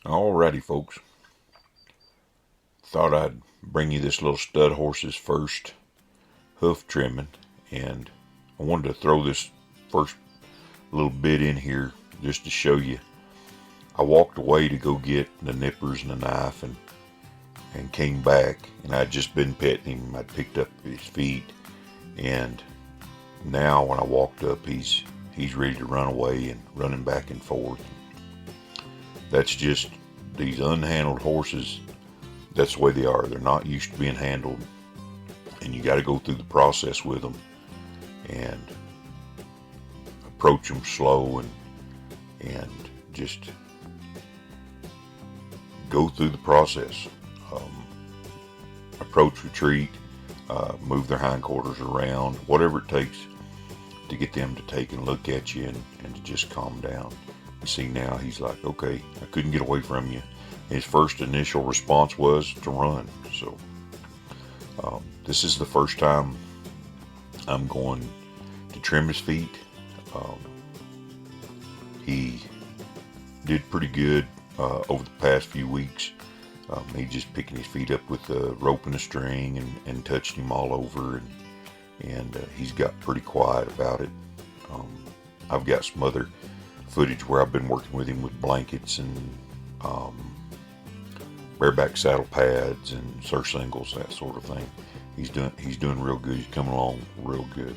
Alrighty, folks. Thought I'd bring you this little stud horse's first hoof trimming, and I wanted to throw this first little bit in here just to show you. I walked away to go get the nippers and the knife and came back, and I'd just been petting him. I'd picked up his feet, and now when I walked up, he's ready to run away and running back and forth. That's just these unhandled horses. That's the way they are. They're not used to being handled, and you got to go through the process with them and approach them slow and just go through the process. Approach, retreat, move their hindquarters around, whatever it takes to get them to take and look at you and to just calm down. You see now he's like, okay, I couldn't get away from you. His first initial response was to run. So this is the first time I'm going to trim his feet. He did pretty good over the past few weeks. He just picking his feet up with a rope and a string and touched him all over, and he's got pretty quiet about it. I've got some other footage where I've been working with him with blankets and bareback saddle pads and surcingles, that sort of thing. He's doing real good. He's coming along real good.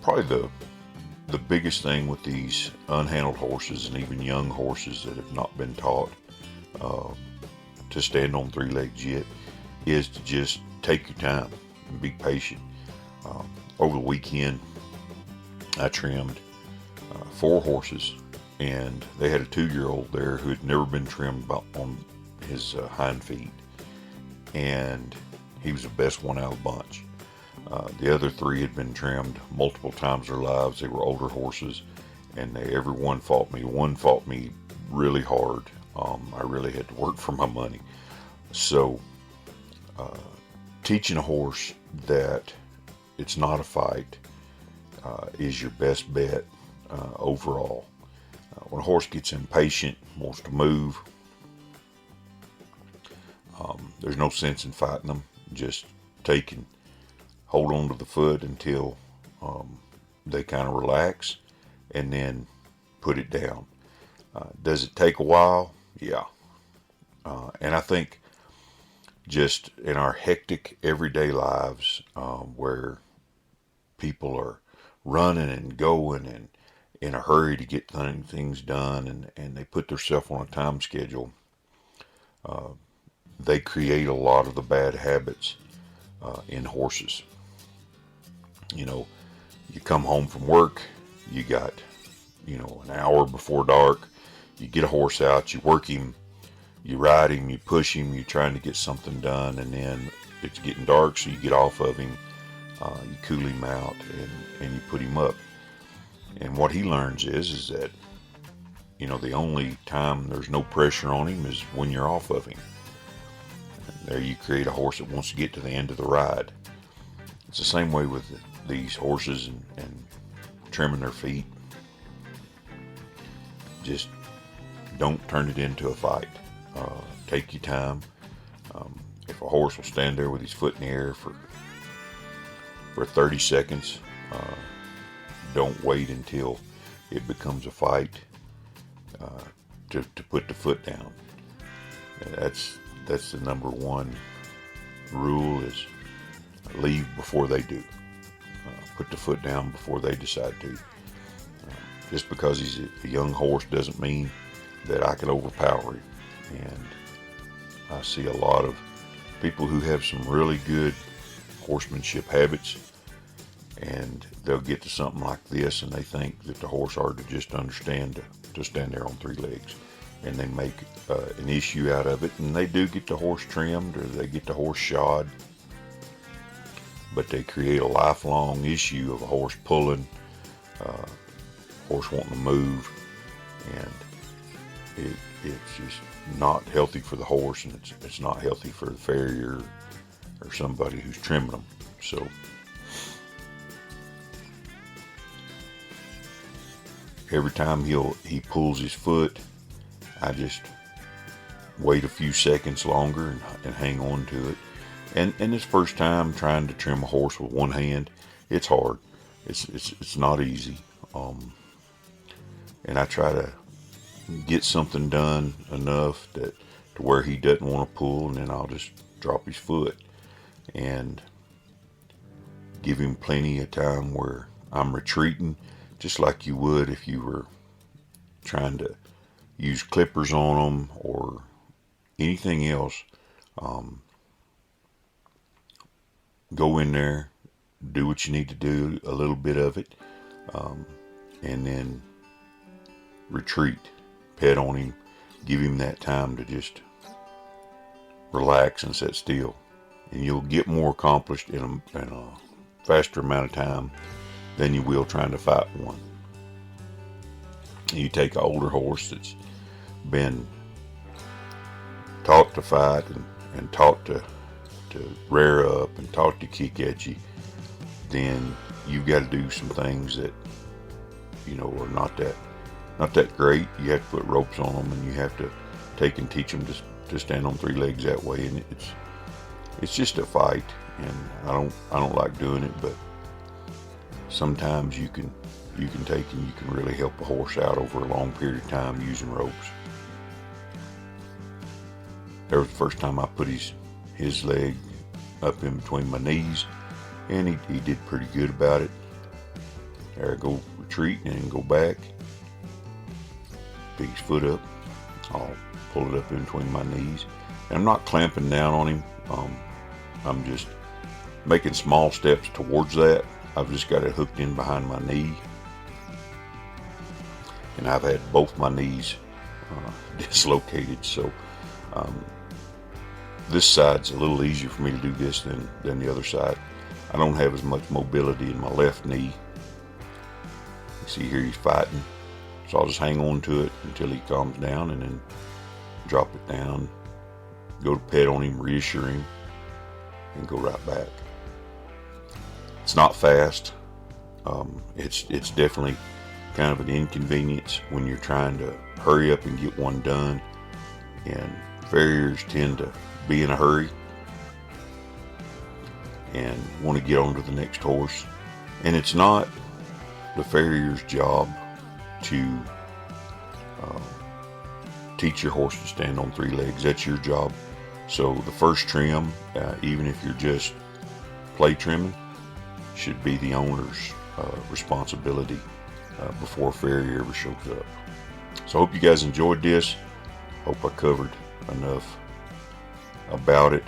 Probably the biggest thing with these unhandled horses and even young horses that have not been taught to stand on three legs yet is to just take your time and be patient. Over the weekend, I trimmed 4 horses, and they had a 2-year-old there who had never been trimmed on his hind feet, and he was the best one out of the bunch. The other 3 had been trimmed multiple times in their lives. They were older horses, and every one fought me. One fought me really hard. I really had to work for my money. So, teaching a horse that it's not a fight is your best bet overall. When a horse gets impatient, wants to move, there's no sense in fighting them. Just take and hold on to the foot until they kind of relax, and then put it down. Does it take a while? Yeah. And I think just in our hectic everyday lives, where people are running and going and in a hurry to get things done, and they put themselves on a time schedule, they create a lot of the bad habits in horses. You know, you come home from work, you got, an hour before dark, you get a horse out, you work him, you ride him, you push him, you're trying to get something done, and then it's getting dark, so you get off of him, you cool him out, and you put him up. And what he learns is that, the only time there's no pressure on him is when you're off of him. And there you create a horse that wants to get to the end of the ride. It's the same way with these horses and trimming their feet. Just don't turn it into a fight. Take your time. If a horse will stand there with his foot in the air for 30 seconds, don't wait until it becomes a fight to put the foot down. And that's the number one rule, is leave before they do. Put the foot down before they decide to. Just because he's a young horse doesn't mean that I can overpower him. And I see a lot of people who have some really good horsemanship habits, and they'll get to something like this and they think that the horse ought to just understand to stand there on 3 legs, and they make an issue out of it, and they do get the horse trimmed or they get the horse shod, but they create a lifelong issue of a horse pulling, horse wanting to move, and it's just not healthy for the horse, and it's not healthy for the farrier or somebody who's trimming them. So every time he pulls his foot, I just wait a few seconds longer and hang on to it. And this first time trying to trim a horse with one hand, it's hard. It's not easy. And I try to get something done enough that to where he doesn't want to pull, and then I'll just drop his foot and give him plenty of time where I'm retreating, just like you would if you were trying to use clippers on them or anything else. Go in there, do what you need to do, a little bit of it, and then retreat, pet on him, give him that time to just relax and sit still, and you'll get more accomplished in a faster amount of time than you will trying to fight one. You take an older horse that's been taught to fight and taught to rear up and taught to kick at you, then you've got to do some things that are not that great. You have to put ropes on them, and you have to take and teach them to stand on three legs that way, and it's just a fight, and I don't like doing it, but sometimes you can take and you can really help a horse out over a long period of time using ropes. There was the first time I put his leg up in between my knees, and he did pretty good about it. There I go, retreat and then go back, pick his foot up, I'll pull it up in between my knees, and I'm not clamping down on him. I'm just making small steps towards that. I've just got it hooked in behind my knee, and I've had both my knees dislocated, so this side's a little easier for me to do this than the other side. I don't have as much mobility in my left knee. You see here he's fighting, so I'll just hang on to it until he calms down, and then drop it down, go to pet on him, reassure him, and go right back. It's not fast. It's definitely kind of an inconvenience when you're trying to hurry up and get one done, and farriers tend to be in a hurry and want to get on to the next horse, and it's not the farrier's job to teach your horse to stand on three legs. That's your job. So the first trim, even if you're just play trimming, should be the owner's responsibility before a farrier ever shows up. So I hope you guys enjoyed this. Hope I covered enough about it.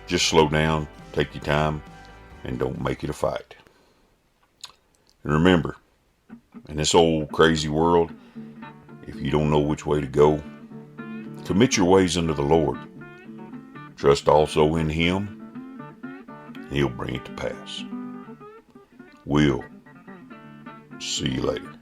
Just slow down, take your time, and don't make it a fight. And remember, in this old crazy world, if you don't know which way to go, commit your ways unto the Lord. Trust also in Him, and He'll bring it to pass. We'll see you later.